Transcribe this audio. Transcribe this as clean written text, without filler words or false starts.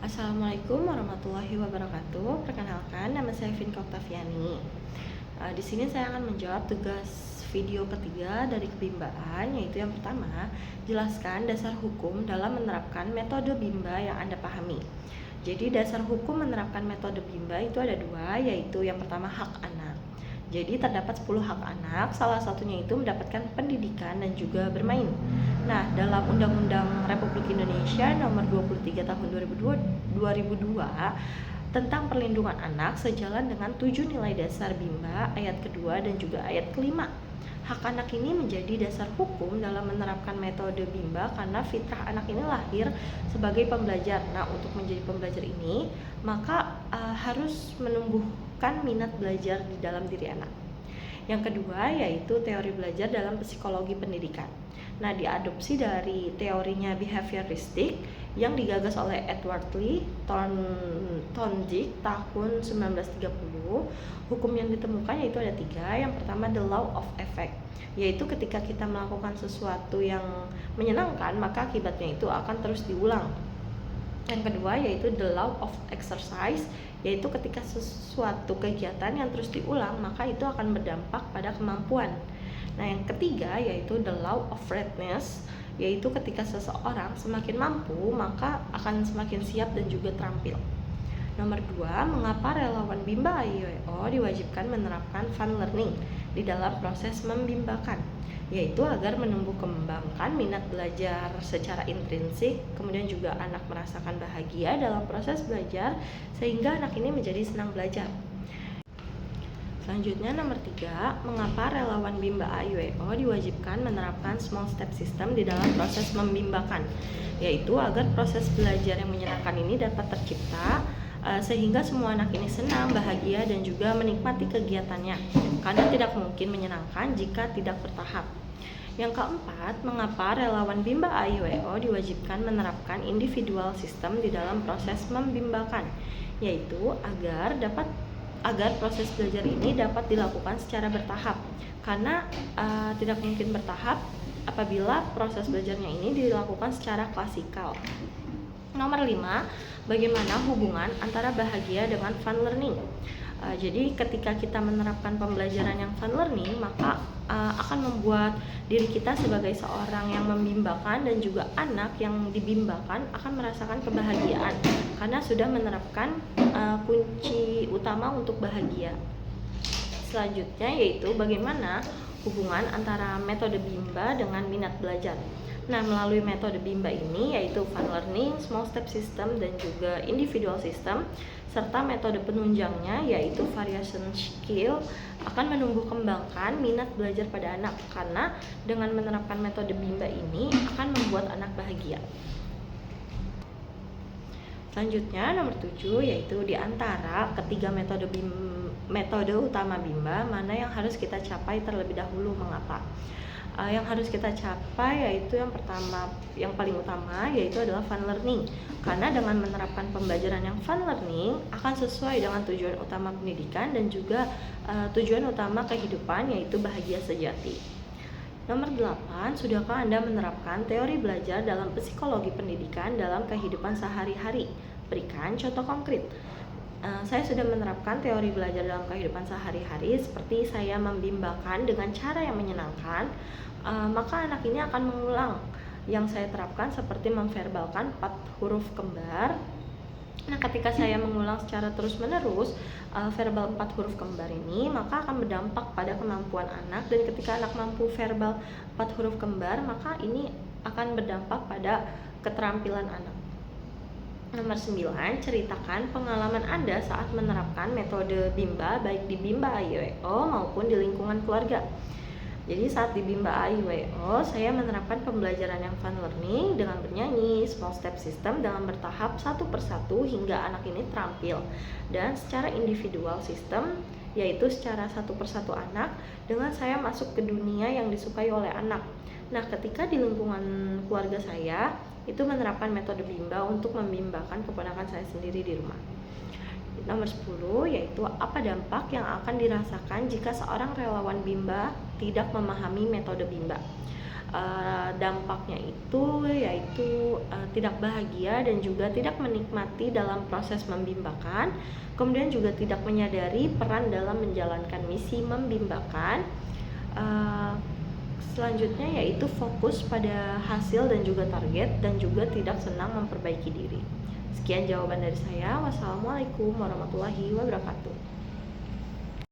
Assalamualaikum warahmatullahi wabarakatuh. Perkenalkan, nama saya Vinka Oktaviani. Di sini saya akan menjawab tugas video ketiga dari kebimbaan, yaitu yang pertama, jelaskan dasar hukum dalam menerapkan metode bimba yang Anda pahami. Jadi dasar hukum menerapkan metode bimba itu ada dua, yaitu yang pertama hak anak. Jadi terdapat 10 hak anak, salah satunya itu mendapatkan pendidikan dan juga bermain. Nah, dalam Undang-Undang Republik Indonesia Nomor 23 Tahun 2002 tentang perlindungan anak sejalan dengan 7 nilai dasar bimba ayat kedua dan juga ayat kelima. Hak anak ini menjadi dasar hukum dalam menerapkan metode bimba karena fitrah anak ini lahir sebagai pembelajar. Nah, untuk menjadi pembelajar ini, maka harus menumbuhkan minat belajar di dalam diri anak. Yang kedua yaitu teori belajar dalam psikologi pendidikan. Nah, diadopsi dari teorinya behavioristik yang digagas oleh Edward Lee Thorndike tahun 1930. Hukum yang ditemukan yaitu ada tiga. Yang pertama, the law of effect, yaitu ketika kita melakukan sesuatu yang menyenangkan, maka akibatnya itu akan terus diulang. Yang kedua yaitu the law of exercise, yaitu ketika sesuatu kegiatan yang terus diulang, maka itu akan berdampak pada kemampuan. Nah, yang ketiga yaitu the law of readiness, yaitu ketika seseorang semakin mampu, maka akan semakin siap dan juga terampil. Nomor 2, mengapa relawan Bimba AIWO diwajibkan menerapkan fun learning di dalam proses membimbakan, yaitu agar menumbuh kembangkan minat belajar secara intrinsik, kemudian juga anak merasakan bahagia dalam proses belajar sehingga anak ini menjadi senang belajar. Selanjutnya nomor 3, mengapa relawan Bimba AIWO diwajibkan menerapkan small step system di dalam proses membimbakan, yaitu agar proses belajar yang menyenangkan ini dapat tercipta sehingga semua anak ini senang, bahagia, dan juga menikmati kegiatannya, karena tidak mungkin menyenangkan jika tidak bertahap. Yang keempat, mengapa relawan Bimba AIWO diwajibkan menerapkan individual system di dalam proses membimbakan, yaitu agar proses belajar ini dapat dilakukan secara bertahap, karena tidak mungkin bertahap apabila proses belajarnya ini dilakukan secara klasikal. Nomor 5, bagaimana hubungan antara bahagia dengan fun learning? Jadi ketika kita menerapkan pembelajaran yang fun learning, maka akan membuat diri kita sebagai seorang yang membimbakan dan juga anak yang dibimbakan akan merasakan kebahagiaan karena sudah menerapkan kunci utama untuk bahagia. Selanjutnya yaitu bagaimana hubungan antara metode bimba dengan minat belajar. Nah, melalui metode bimba ini yaitu fun learning, small step system, dan juga individual system, serta metode penunjangnya yaitu variation skill akan menumbuh kembangkan minat belajar pada anak, karena dengan menerapkan metode bimba ini akan membuat anak bahagia. Selanjutnya nomor 7 yaitu di antara ketiga metode utama bimba, mana yang harus kita capai terlebih dahulu, mengapa? Yang harus kita capai yaitu yang pertama, yang paling utama yaitu adalah fun learning, karena dengan menerapkan pembelajaran yang fun learning akan sesuai dengan tujuan utama pendidikan dan juga tujuan utama kehidupan, yaitu bahagia sejati. Nomor 8, sudahkah Anda menerapkan teori belajar dalam psikologi pendidikan dalam kehidupan sehari-hari? Berikan contoh konkret. Saya sudah menerapkan teori belajar dalam kehidupan sehari-hari, seperti saya membimbakan dengan cara yang menyenangkan, maka anak ini akan mengulang yang saya terapkan seperti memverbalkan 4 huruf kembar. Nah, ketika saya mengulang secara terus-menerus verbal 4 huruf kembar ini, maka akan berdampak pada kemampuan anak, dan ketika anak mampu verbal 4 huruf kembar, maka ini akan berdampak pada keterampilan anak. Nomor 9, ceritakan pengalaman Anda saat menerapkan metode bimba baik di Bimba AIWO maupun di lingkungan keluarga. Jadi saat di Bimba AIWO, saya menerapkan pembelajaran yang fun learning dengan bernyanyi, small step system dengan bertahap satu persatu hingga anak ini terampil, dan secara individual system, yaitu secara satu persatu anak dengan saya masuk ke dunia yang disukai oleh anak. Nah, ketika di lingkungan keluarga saya itu menerapkan metode bimba untuk membimbakan keponakan saya sendiri di rumah. Nomor 10 yaitu apa dampak yang akan dirasakan jika seorang relawan bimba tidak memahami metode bimba. dampaknya itu yaitu tidak bahagia dan juga tidak menikmati dalam proses membimbakan, kemudian juga tidak menyadari peran dalam menjalankan misi membimbakan. Selanjutnya yaitu fokus pada hasil dan juga target, dan juga tidak senang memperbaiki diri. Sekian jawaban dari saya. Wassalamualaikum warahmatullahi wabarakatuh.